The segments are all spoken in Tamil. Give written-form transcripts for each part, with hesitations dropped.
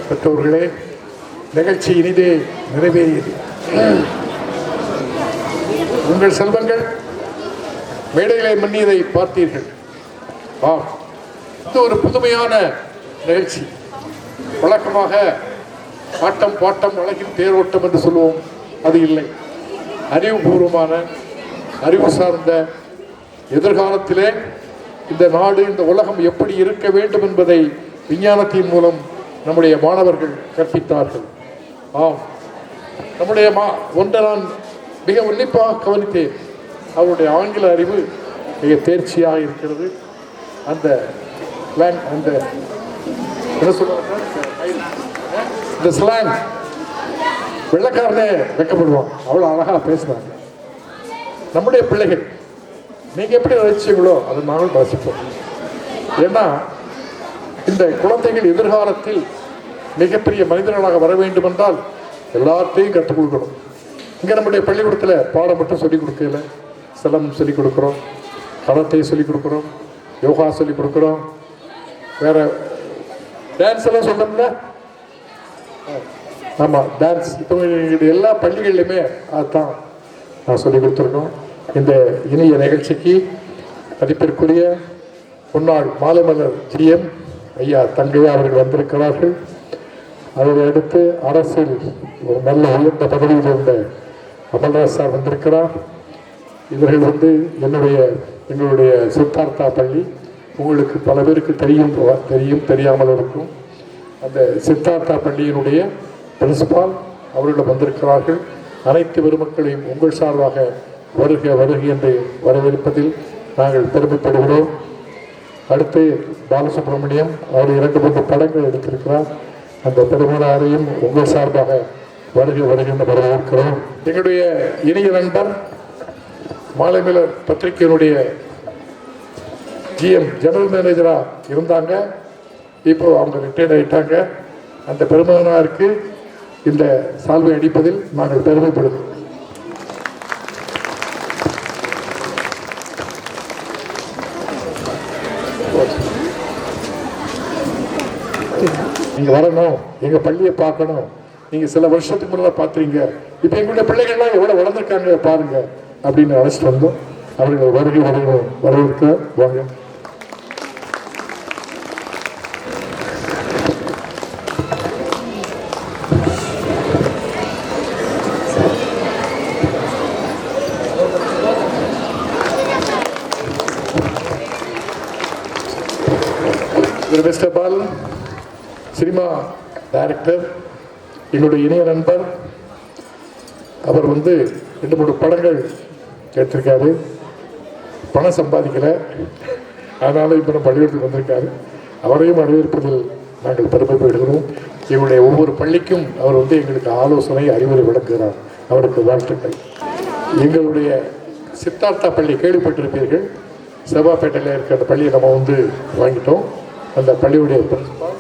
பெற்றோர்களே, நிகழ்ச்சி இனிதே நிறைவேறியது. உங்கள் செல்வங்கள் மேடைகளை மன்னியதை பார்த்தீர்கள். இது ஒரு புதுமையான நிகழ்ச்சி. வழக்கமாக ஆட்டம் பாட்டம் அழகின் தேரோட்டம் என்று சொல்லுவோம், அது இல்லை. அறிவுபூர்வமான, அறிவு சார்ந்த, எதிர்காலத்திலே இந்த நாடு, இந்த உலகம் எப்படி இருக்க வேண்டும் என்பதை விஞ்ஞானத்தின் மூலம் நம்முடைய மாணவர்கள் கற்பித்தார்கள். நம்முடைய ஒன்றை நான் மிக உன்னிப்பாக கவனித்தேன். அவருடைய ஆங்கில அறிவு மிக தேர்ச்சியாக இருக்கிறது. அந்த என்ன சொல்றாங்க, இந்த ஸ்லாங் வெள்ளக்காரனே வெக்கப்படுவான், அவ்வளோ அழகாக பேசுறாங்க. நம்முடைய பிள்ளைகள் நீங்க எப்படி ரசிச்சீங்களோ அதை நாங்களும் ரசிப்போம். ஏன்னா இந்த குழந்தைகள் எதிர்காலத்தில் மிகப்பெரிய மனிதர்களாக வர வேண்டும் என்றால் எல்லாத்தையும் கற்றுக் கொடுக்கணும். இங்கே நம்முடைய பள்ளிக்கூடத்தில் பாடம் மட்டும் சொல்லிக் கொடுக்கல, சிலம்பம் சொல்லிக் கொடுக்குறோம், கராத்தே சொல்லிக் கொடுக்குறோம், யோகா சொல்லிக் கொடுக்குறோம், வேற டான்ஸ் எல்லாம் சொல்லணும்ல. ஆமாம், டான்ஸ் இப்போ எல்லா பள்ளிகள்லையுமே அதுதான் நான் சொல்லிக் கொடுத்துருக்கோம். இந்த இனிய நிகழ்ச்சிக்கு மதிப்பிற்குரிய முன்னாள் மாலைமலர் GM ஐயா தங்கையா அவர்கள் வந்திருக்கிறார்கள். அதை அடுத்து அரசில் ஒரு நல்ல உயர்ந்த பதவியில் இருந்த அமல்ராஜ் சார் வந்திருக்கிறார். இவர்கள் எங்களுடைய சித்தார்த்தா பள்ளி உங்களுக்கு பல பேருக்கு தெரியும் தெரியாமல் இருக்கும். அந்த சித்தார்த்தா பள்ளியினுடைய பிரின்சிபால் அவர்கள் வந்திருக்கிறார்கள். அனைத்து பெருமக்களையும் உங்கள் சார்பாக வருக வருக என்று வரவேற்பதில் நாங்கள் பெருமைப்படுகிறோம். அடுத்து பாலசுப்ரமணியம் அவர் 2-3 படங்கள் எடுத்திருக்கிறார். அந்த பெருமனாரையும் உங்கள் சார்பாக வருக வருகின்ற வரவேற்கிறோம். எங்களுடைய இணைய நண்பர் மாலைமலர் பத்திரிகையினுடைய GM ஜெனரல் மேனேஜராக இருந்தாங்க, இப்போ அவங்க ரிட்டையர்ட் ஆகிட்டாங்க. அந்த பெருமனாருக்கு இந்த சால்வை அடிப்பதில் நாங்கள் பெருமைப்படுகிறோம். நீங்கள் வரணும், எங்கள் பள்ளியை பார்க்கணும். நீங்கள் சில வருஷத்துக்கு முன்னாடி பார்த்துறீங்க, இப்போ எங்களுடைய பிள்ளைகள்லாம் எவ்வளோ வளர்ந்துருக்காங்க பாருங்க அப்படின்னு அழைச்சிட்டு வந்தோம். அவர்கள் வரவேற்க வாங்க. மிஸ்டர் பாலன் சினிமா டைரக்டர், எங்களுடைய இணைய நண்பர். அவர் 2-3 படங்கள் எடுத்திருக்காரு. பணம் சம்பாதிக்கலை, அதனால இப்போ நம்ம பள்ளிக்கூடத்துக்கு வந்திருக்காரு. அவரையும் வரவேற்பதில் நாங்கள் பெருமைப்படுகிறோம். எங்களுடைய ஒவ்வொரு பள்ளிக்கும் அவர் எங்களுக்கு ஆலோசனை அறிவுரை வழங்குகிறார். அவருக்கு வாழ்த்துக்கள். எங்களுடைய சித்தார்த்தா பள்ளி கேள்விப்பட்டிருப்பீர்கள். செவ்வாப்பேட்டையில் இருக்கிற அந்த பள்ளியை நம்ம வாங்கிட்டோம். அந்த பள்ளியுடைய பிரின்சிபால்,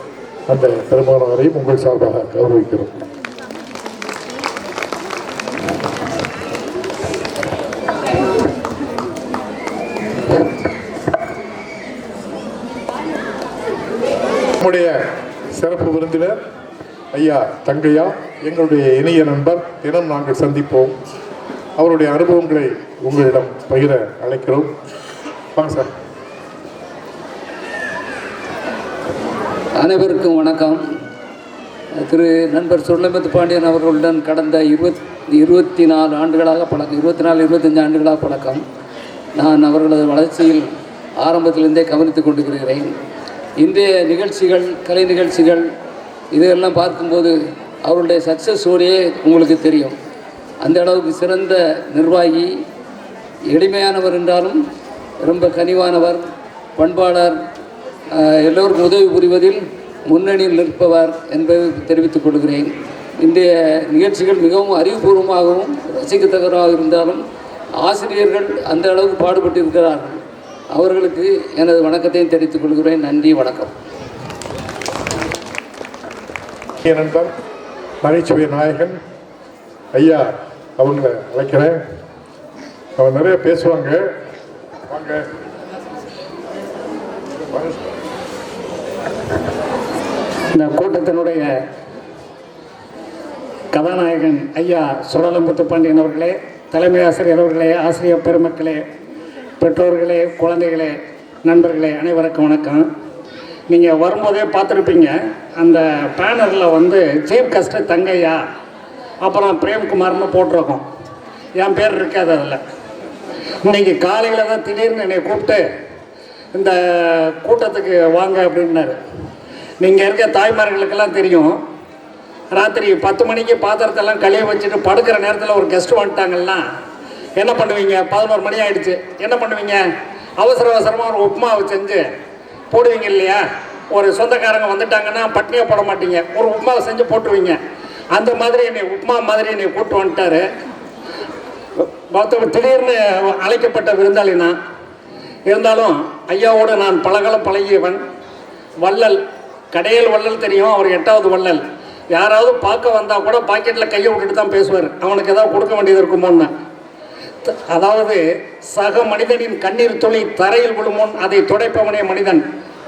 அந்த பெருமானாரையும் உங்கள் சார்பாக கௌரவிக்கிறோம். நம்முடைய சிறப்பு விருந்தினர் ஐயா தங்கையா, எங்களுடைய இணைய நண்பர். தினம் நாங்கள் சந்திப்போம். அவருடைய அனுபவங்களை உங்களிடம் பகிர அழைக்கிறோம். வாங்க சார். அனைவருக்கும் வணக்கம். திரு நண்பர் சுடலைமுத்து பாண்டியன் அவர்களுடன் கடந்த 24 ஆண்டுகளாக பழக்கம், 24-25 ஆண்டுகளாக பழக்கம். நான் அவர்களது வளர்ச்சியில் ஆரம்பத்திலிருந்தே கவனித்து கொண்டிருக்கிறேன். இன்றைய நிகழ்ச்சிகள், கலை நிகழ்ச்சிகள் இதெல்லாம் பார்க்கும்போது அவருடைய சக்ஸஸ் ஸ்டோரியே உங்களுக்கு தெரியும். அந்த அளவுக்கு சிறந்த நிர்வாகி, எளிமையானவர் என்றாலும் ரொம்ப கனிவானவர், பண்பாளர், எல்லோருக்கும் உதவி புரிவதில் முன்னணியில் நிற்பவர் என்பதை தெரிவித்துக் கொள்கிறேன். இன்றைய நிகழ்ச்சிகள் மிகவும் அறிவுபூர்வமாகவும் ரசிக்கத்தக்கதாக இருந்தாலும் ஆசிரியர்கள் அந்த அளவுக்கு பாடுபட்டிருக்கிறார்கள். அவர்களுக்கு எனது வணக்கத்தையும் தெரிவித்துக் கொள்கிறேன். நன்றி, வணக்கம். நண்பர் நகைச்சுவை நாயகன் ஐயா அவங்களை அழைக்கிறேன். அவங்க நிறைய பேசுவாங்க. வாங்க. இந்த கூட்டத்தினுடைய கதாநாயகன் ஐயா சுடலமுத்து பாண்டியன் அவர்களே, தலைமை ஆசிரியர் அவர்களே, ஆசிரியர் பெருமக்களே, பெற்றோர்களே, குழந்தைகளே, நண்பர்களே, அனைவருக்கும் வணக்கம். நீங்கள் வரும்போதே பார்த்துருப்பீங்க, அந்த பேனரில் வந்து சீஃப் கெஸ்ட்டு தங்கையா, அப்புறம் பிரேம்குமார்னு போட்டிருக்கோம். என் பேர் இருக்காது அதில். இன்றைக்கி காலையில் தான் திடீர்னு என்னை கூப்பிட்டு இந்த கூட்டத்துக்கு வாங்க அப்படின்னாரு. நீங்கள் இருக்க தாய்மார்களுக்கெல்லாம் தெரியும், ராத்திரி 10 மணிக்கு பாத்திரத்தெல்லாம் கழுவி வச்சுட்டு படுக்கிற நேரத்தில் ஒரு கெஸ்ட்டு வந்துட்டாங்கன்னா என்ன பண்ணுவீங்க? 11 மணி ஆகிடுச்சு. என்ன பண்ணுவீங்க? அவசர அவசரமாக ஒரு உப்புமாவை செஞ்சு போடுவீங்க இல்லையா? ஒரு சொந்தக்காரங்க வந்துட்டாங்கன்னா பட்னியாக போட மாட்டீங்க, ஒரு உப்புமாவை செஞ்சு போட்டுருவீங்க. அந்த மாதிரி என்னை உப்புமா மாதிரி என்னை கூப்பிட்டு வந்துட்டார். திடீர்னு அழைக்கப்பட்ட விருந்தாளினா இருந்தாலும் ஐயாவோடு நான் பலகாலம் பழகியவன். வள்ளல், கடையில் வள்ளல் தெரியும், அவர் 8வது வள்ளல். யாராவது பார்க்க வந்தால் கூட பாக்கெட்டில் கையை விட்டுட்டு தான் பேசுவார், அவனுக்கு ஏதாவது கொடுக்க வேண்டியது இருக்குமோன்னு. அதாவது சக மனிதனின் கண்ணீர் துளி தரையில் விழுமோன் அதை துடைப்பவனே மனிதன்.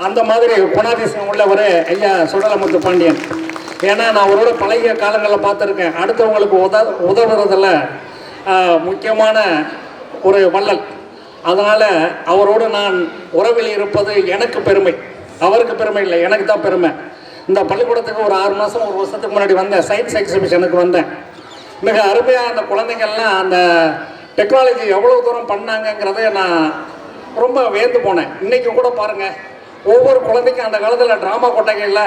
அந்த மாதிரி குணாதிசயம் உள்ளவர் ஐயா சுடலமுத்து பாண்டியன். ஏன்னா நான் அவரோட பழகிய காலங்களில் பார்த்துருக்கேன். அடுத்தவங்களுக்கு உதவுறதில் முக்கியமான ஒரு வள்ளல். அதனால் அவரோடு நான் உறவில் இருப்பது எனக்கு பெருமை, அவருக்கு பெருமை இல்லை, எனக்கு தான் பெருமை. இந்த பள்ளிக்கூடத்துக்கு ஒரு 6 மாதம் 1 வருஷத்துக்கு முன்னாடி வந்தேன், சயின்ஸ் எக்ஸிபிஷனுக்கு வந்தேன். மிக அருமையாக அந்த குழந்தைங்கள்லாம் அந்த டெக்னாலஜி எவ்வளோ தூரம் பண்ணாங்கங்கிறத நான் ரொம்ப வியந்து போனேன். இன்றைக்கி கூட பாருங்கள், ஒவ்வொரு குழந்தைக்கும் அந்த காலத்தில் ட்ராமா கொட்டகையில்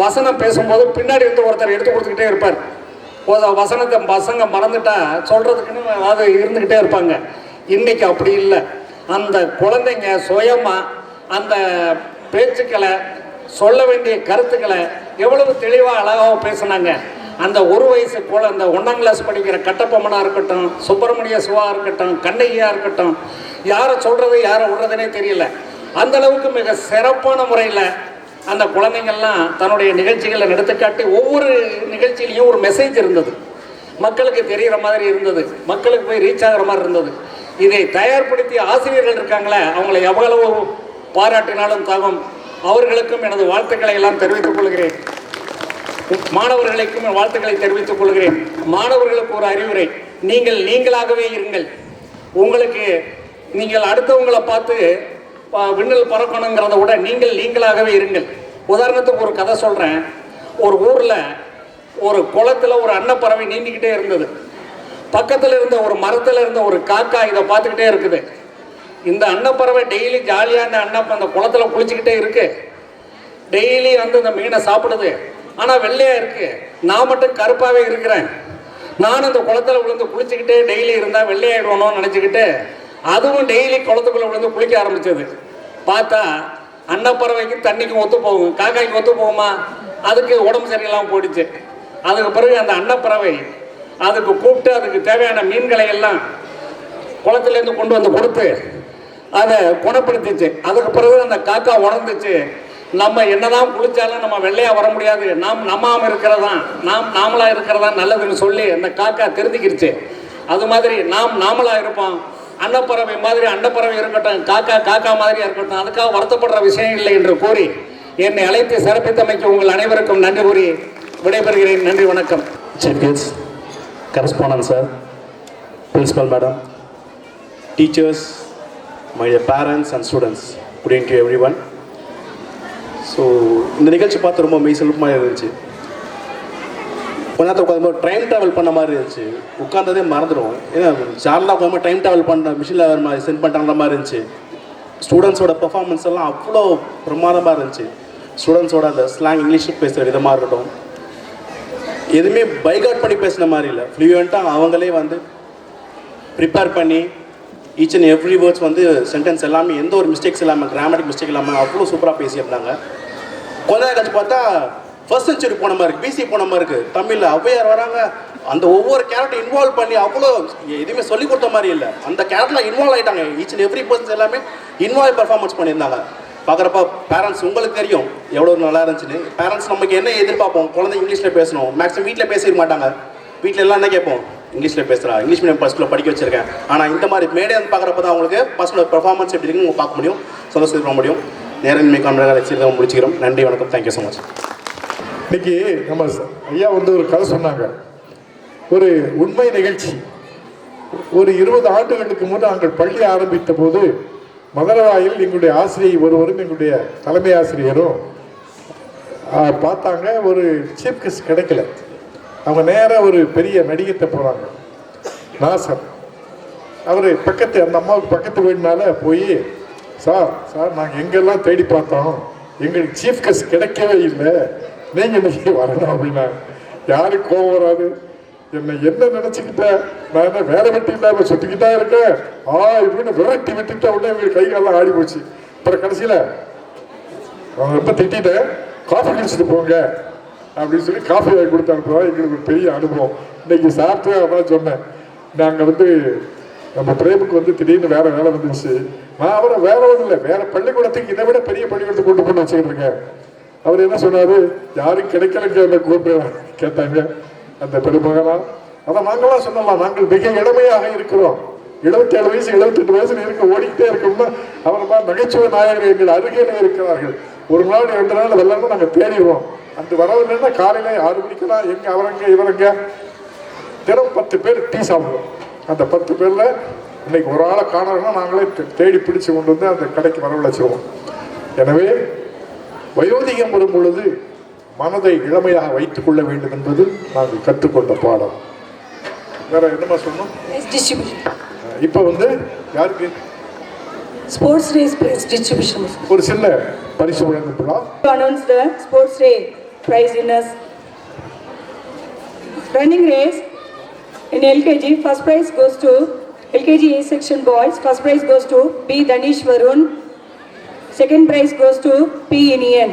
வசனம் பேசும்போது பின்னாடி இருந்து ஒருத்தர் எடுத்து கொடுத்துக்கிட்டே இருப்பார். வசனத்தை பசங்க மறந்துட்டா சொல்கிறதுக்குன்னு அது இருந்துக்கிட்டே இருப்பாங்க. இன்றைக்கி அப்படி இல்லை. அந்த குழந்தைங்க சுயமாக அந்த பேச்சுக்களை, சொல்ல வேண்டிய கருத்துக்களை எவ்வளவு தெளிவாக அழகாக பேசுனாங்க. அந்த 1 வயசு அந்த 1ஆம் கிளாஸ் படிக்கிற கட்டப்பொம்மனாக இருக்கட்டும், சுப்பிரமணிய சிவா இருக்கட்டும், கண்ணகியாக இருக்கட்டும், யாரை சொல்கிறது யாரை விடுறதுனே தெரியல. அந்தளவுக்கு மிக சிறப்பான முறையில் அந்த குழந்தைங்கள்லாம் தன்னுடைய நிகழ்ச்சிகளை நடத்திக்காட்டி ஒவ்வொரு நிகழ்ச்சியிலையும் ஒரு மெசேஜ் இருந்தது, மக்களுக்கு தெரிகிற மாதிரி இருந்தது, மக்களுக்கு போய் ரீச் ஆகிற மாதிரி இருந்தது. இதை தயார்படுத்திய ஆசிரியர்கள் இருக்காங்களே, அவங்களை எவ்வளவு பாராட்டினாலும் தகும். அவர்களுக்கும் எனது வாழ்த்துக்களை எல்லாம் தெரிவித்துக் கொள்கிறேன். மாணவர்களுக்கும் வாழ்த்துக்களை தெரிவித்துக் கொள்கிறேன். மாணவர்களுக்கு ஒரு அறிவுரை, நீங்கள் நீங்களாகவே இருங்கள். உங்களுக்கு நீங்கள் அடுத்தவங்களை பார்த்து விண்ணில் பறக்கணுங்கிறத விட நீங்கள் நீங்களாகவே இருங்கள். உதாரணத்துக்கு ஒரு கதை சொல்கிறேன். ஒரு ஊரில் ஒரு குளத்தில் ஒரு அன்னப்பறவை நீந்திக்கிட்டே இருந்தது. பக்கத்தில் இருந்த ஒரு மரத்தில் இருந்த ஒரு காக்கா இதை பார்த்துக்கிட்டே இருக்குது. இந்த அன்னப்பறவை டெய்லி ஜாலியாக அந்த குளத்தில் குளிச்சுக்கிட்டே இருக்கு. டெய்லி வந்து இந்த மீனை சாப்பிடுது. ஆனால் வெள்ளையாக இருக்குது, நான் மட்டும் கருப்பாகவே இருக்கிறேன். நான் அந்த குளத்தில் விழுந்து குளிச்சுக்கிட்டே டெய்லி இருந்தால் வெள்ளையாயிடுவோன்னு நினச்சிக்கிட்டு அதுவும் டெய்லி குளத்துக்குள்ளே விழுந்து குளிக்க ஆரம்பித்தது. பார்த்தா அன்னப்பறவைக்கு தண்ணிக்கும் ஒத்து போகும், காக்காய்க்கு ஒத்து போகுமா? அதுக்கு உடம்பு சரியில்லாமல் போயிடுச்சு. அதுக்கு பிறகு அந்த அன்னப்பறவை அதுக்கு கூப்பிட்டு அதுக்கு தேவையான மீன்களை எல்லாம் குளத்துலேருந்து கொண்டு வந்து கொடுத்து அதை குணப்படுத்திச்சு. அதுக்கு பிறகு அந்த காக்கா உணர்ந்துச்சு, நம்ம என்னதான் குளிச்சாலும் நம்ம வெள்ளையாக வர முடியாது, நம்மாமல் இருக்கிறதா நாமளாக இருக்கிறதா நல்லதுன்னு சொல்லி அந்த காக்கா தெரிஞ்சுக்கிடுச்சு. அது மாதிரி நாமளாக இருப்போம். அன்னப்பறவை மாதிரி அன்னப்பறவை இருக்கட்டும், காக்கா மாதிரியா இருக்கட்டும், அதுக்காக வருத்தப்படுற விஷயம் இல்லை என்று கூறி என்னை அழைத்து சிறப்பித்தமைக்கு உங்கள் அனைவருக்கும் நன்றி கூறி விடைபெறுகிறேன். நன்றி, வணக்கம். Chief guest, correspondent sir, principal madam, teachers, my parents and students, good evening to everyone. So இந்த நிகழ்ச்சி பார்த்து ரொம்ப மெய்சிலிர்ப்பாக இருந்துச்சு. கொஞ்ச நேரத்தில் உட்காந்து டைம் ட்ராவல் பண்ண மாதிரி இருந்துச்சு. உட்காந்ததே மறந்துடும். ஏன்னா சார்லாம் உட்காந்து டைம் ட்ராவல் பண்ண மிஷினில் வர மாதிரி சென்ட் பண்ணுற மாதிரி இருந்துச்சு. ஸ்டூடெண்ட்ஸோட பெர்ஃபார்மன்ஸ் எல்லாம் அவ்வளோ பிரமாதமாக இருந்துச்சு. ஸ்டூடெண்ட்ஸோட அந்த ஸ்லாங் இங்கிலீஷ் பேசுகிற விதமாக இருக்கட்டும், எதுவுமே பைகாட் பண்ணி பேசின மாதிரி இல்லை. ஃப்ளூயண்ட்டாக அவங்களே வந்து ப்ரிப்பேர் பண்ணி ஈச் அண்ட் எவ்ரி வேர்ட்ஸ் வந்து சென்டென்ஸ் எல்லாமே எந்த ஒரு மிஸ்டேக்ஸ் இல்லாமல், கிராமட்டிக் மிஸ்டேக் இல்லாமல் அவ்வளோ சூப்பராக பேசியிருந்தாங்க. கொஞ்ச நேரம் கழிச்சு பார்த்தா ஃபர்ஸ்ட் செஞ்சுரி போன மாதிரி இருக்குது, பிசி போன மாதிரி இருக்குது. தமிழில் ஔவையார் வராங்க, அந்த ஒவ்வொரு கேரக்டர் இன்வால்வ் பண்ணி அவ்வளோ எதுவுமே சொல்லிக் கொடுத்த மாதிரி இல்லை, அந்த கேரக்டரில் இன்வால்வ் ஆகிட்டாங்க. ஈச் அண்ட் எவ்ரி பர்சன்ஸ் எல்லாமே இன்வால்வ் பர்ஃபார்மன்ஸ் பண்ணியிருந்தாங்க. பார்க்குறப்ப பேரண்ட்ஸ் உங்களுக்கு தெரியும் எவ்வளோ நல்லா இருந்துச்சுன்னு. பேரண்ட்ஸ் நமக்கு என்ன எதிர்பார்ப்போம்? குழந்தை இங்கிலீஷில் பேசணும். மேக்ஸிமம் வீட்டில் பேசிக்க மாட்டாங்க. வீட்டில் எல்லாம் என்ன கேட்போம்? இங்கிலீஷில் பேசுகிறா, இங்கிலீஷ் மீடியம் ஸ்கூலில் படிக்க வச்சிருக்கேன். ஆனால் இந்த மாதிரி மேடை வந்து பார்க்குறப்ப தான் அவங்களுக்கு பர்சனோட பெர்ஃபார்மன்ஸ் எப்படி இருக்குன்னு பார்க்க முடியும், சந்தோஷம் பண்ண முடியும். நேரமின்மை காண்பதாக சிறிதாக முடிச்சுக்கிறோம். நன்றி, வணக்கம். Thank you so much. இன்னைக்கு நம்ம ஐயா வந்து ஒரு கதை சொன்னாங்க. ஒரு உண்மை நிகழ்ச்சி. ஒரு 20 ஆண்டுகளுக்கு முன் நாங்கள் பள்ளி ஆரம்பித்த போது மதுரவாயில் எங்களுடைய ஆசிரியை ஒருவரும் எங்களுடைய தலைமை ஆசிரியரும் பார்த்தாங்க. ஒரு சீஃப் கெஸ்ட் கிடைக்கல. அவங்க நேராக ஒரு பெரிய நடிகத்தை போகிறாங்க, நாசர். அவர் பக்கத்து அந்த அம்மாவுக்கு பக்கத்து வீடுனால போய், சார் சார் நாங்கள் எங்கெல்லாம் தேடி பார்த்தோம், எங்களுக்கு சீஃப் கெஸ்ட் கிடைக்கவே இல்லை, நீங்கள் இன்னைக்கு வரணும் அப்படின்னா. யாருக்கு கோவம் வராது? என்ன நினச்சிக்கிட்ட, நான் என்ன வேலை வெட்டி இல்லாமல் சுற்றிக்கிட்டா இருக்கேன் இப்படின்னு விரட்டி விட்டுட்டு உடனே எங்களுக்கு கை காலெல்லாம் ஆடி போச்சு. அப்புறம் கடைசியில் அவங்க ரொம்ப திட்டேன், காஃபி குடிச்சிட்டு போங்க அப்படின்னு சொல்லி காஃபி வாங்கி கொடுத்து அனுப்புவோம். எங்களுக்கு ஒரு பெரிய அனுபவம். இன்னைக்கு சாப்பிட்டு அதான் சொன்னேன், நாங்கள் நம்ம பிரேமுக்கு திடீர்னு வேற வேலை வந்துச்சு. நான் அவரை வேலை ஒன்றும் இல்லை, வேற பள்ளிக்கூடத்துக்கு இதை விட பெரிய பள்ளிக்கூடத்துக்கு கொண்டு போய் வச்சுக்கிட்டு இருக்கேன். அவர் என்ன சொன்னாரு, யாரும் கிடைக்கலங்க அந்த கூப்பிட்டு கேட்டாங்க அந்த பெருமகனா. அதான் நாங்களாம் சொன்னலாம், நாங்கள் மிக இளமையாக இருக்கிறோம். 77 வயசு 78 வயசுல இருக்க ஓடிக்கிட்டே இருக்கோம்னா அவர் நகைச்சுவை நாயகர்கள் எங்கள் அருகிலே இருக்கிறார்கள். ஒரு நாள் 2 நாள் வெள்ளம் நாங்கள் தேடிடுவோம். அந்த வரவில்லைன்னா காலையில 6 மணிக்கெல்லாம் எங்க அவரங்க இவரங்க தினம் 10 பேர் டீ சாப்பிடுவோம். அந்த 10 பேர்ல இன்னைக்கு ஒரு ஆளை காணணும்னா நாங்களே தேடி பிடிச்சு கொண்டு வந்து அந்த கடைக்கு வரவழைச்சிருவோம். எனவே வயோதிகம் வரும் பொழுது மனதை இளமையாக வைத்துக் கொள்ள வேண்டும் என்பது நாங்கள் கற்றுக்கொண்ட பாடம். வேற என்னமா சொன்னோம்? இப்ப யாருக்கு ஸ்போர்ட்ஸ் டே பிரைஸ் டிஸ்ட்ரிபியூஷன். ஒரு சின்ன பரிசு வழங்கும் விழா. Announce the sports day prize winners. Running race in LKG, first prize goes to LKG A section boys. First prize goes to B Danish Varun. Second prize goes to P Inian.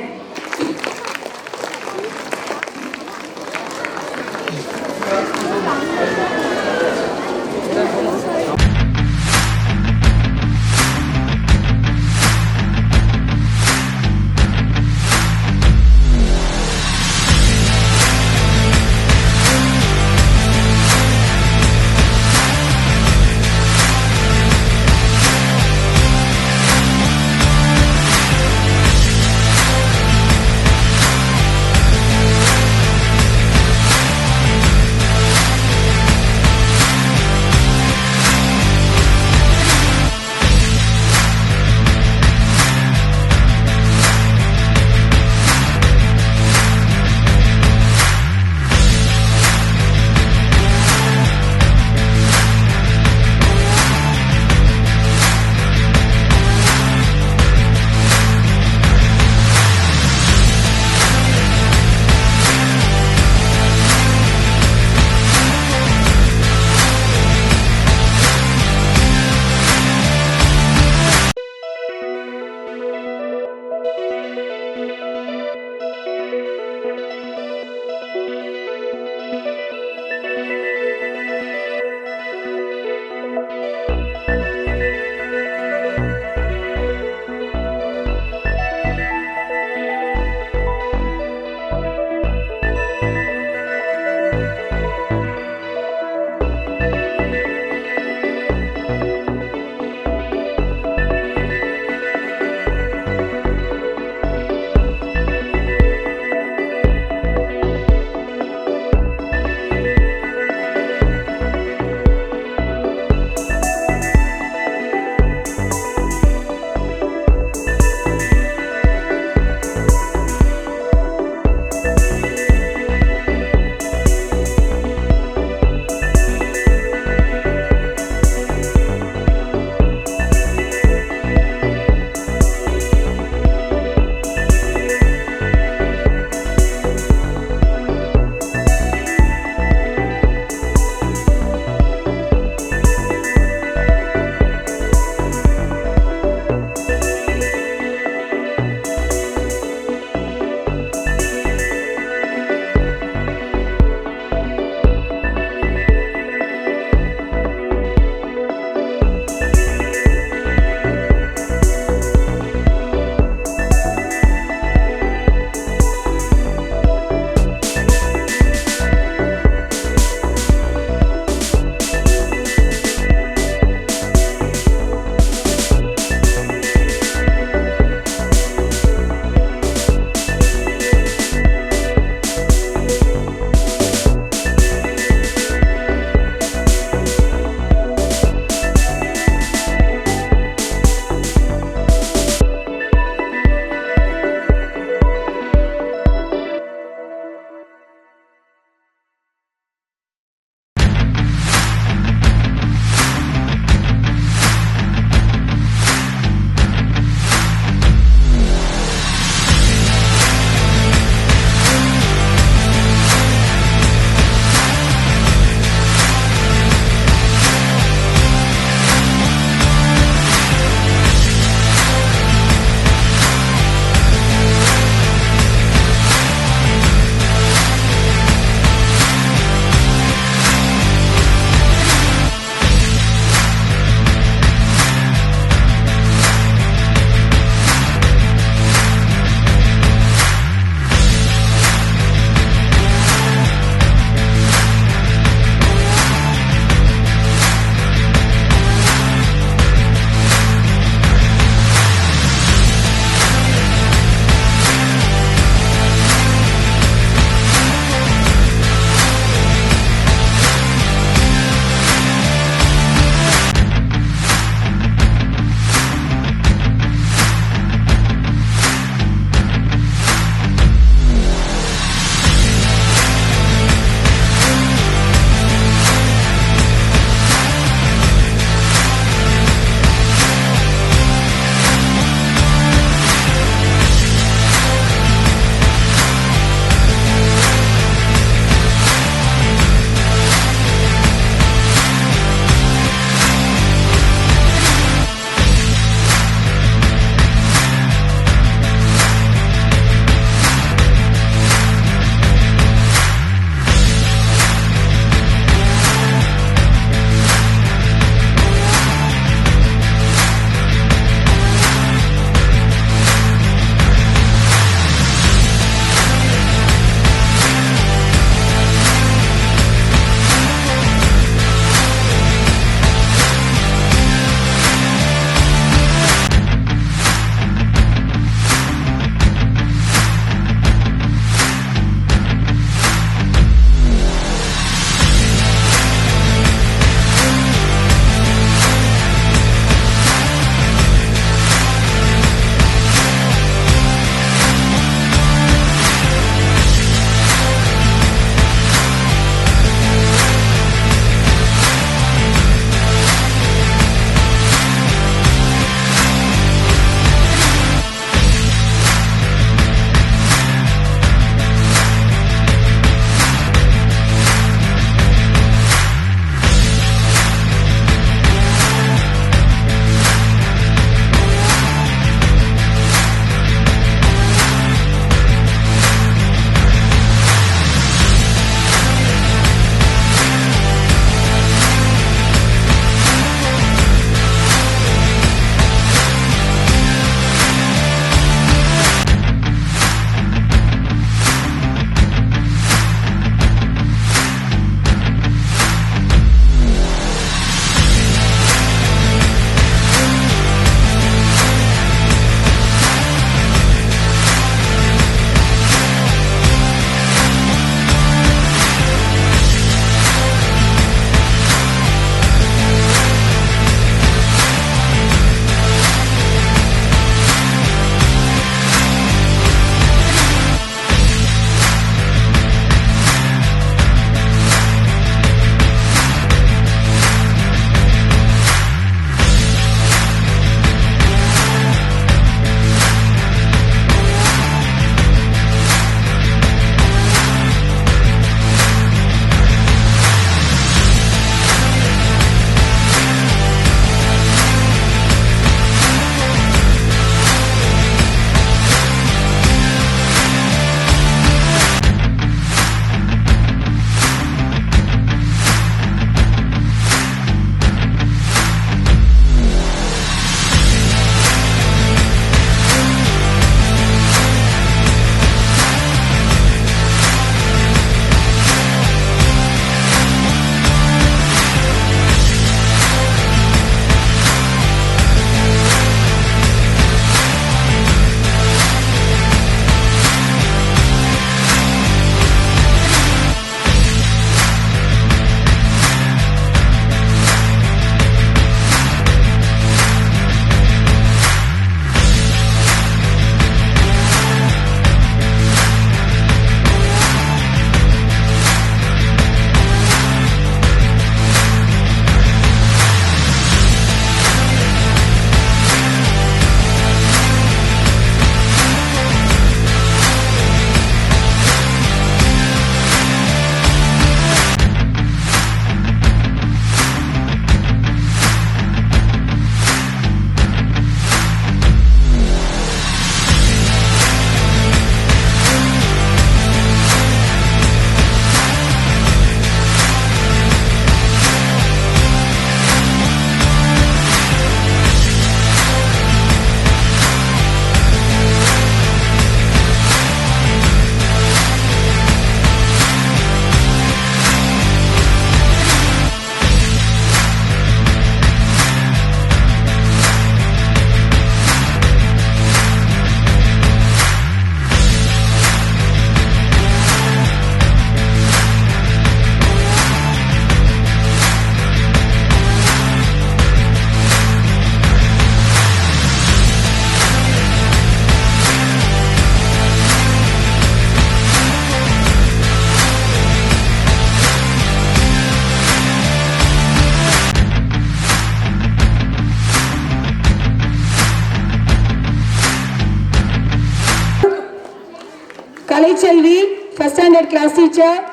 Kalichelvi, first standard class teacher.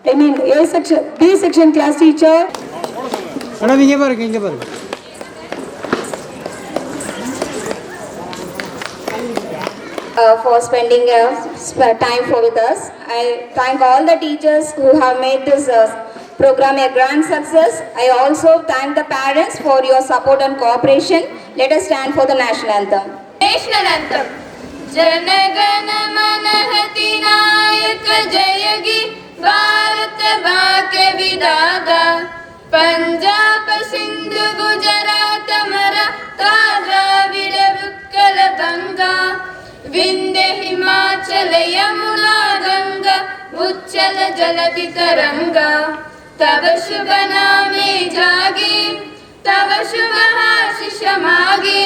I mean A section, B section class teacher. Madam இங்கே பாருங்க for spending time with us. I thank all the teachers who have made this program a grand success. I also thank the parents for your support and cooperation. Let us stand for the national anthem. National anthem. Jana Gana Mana Nayak Jayagi Bharat Bhagya Vidada Punjab Sindhu Gujarat Maratha Dravida Utkala Ganga Vindhya Himachala Yamuna Ganga Uchchala Jaladi Taranga Tava Shubha Name Jagi Tava Shubha Ashish Magi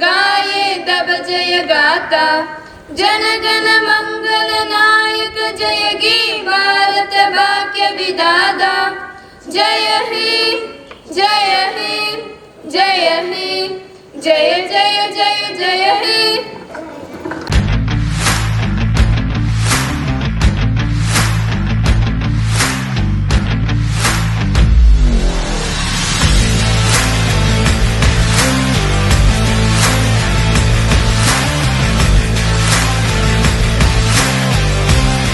Gaye Tava Jaya Gata Janagana Mangala Nayak Jayagi Bharat Bhagya Vidada Jaya He Jaya He Jaya He Jaya Jaya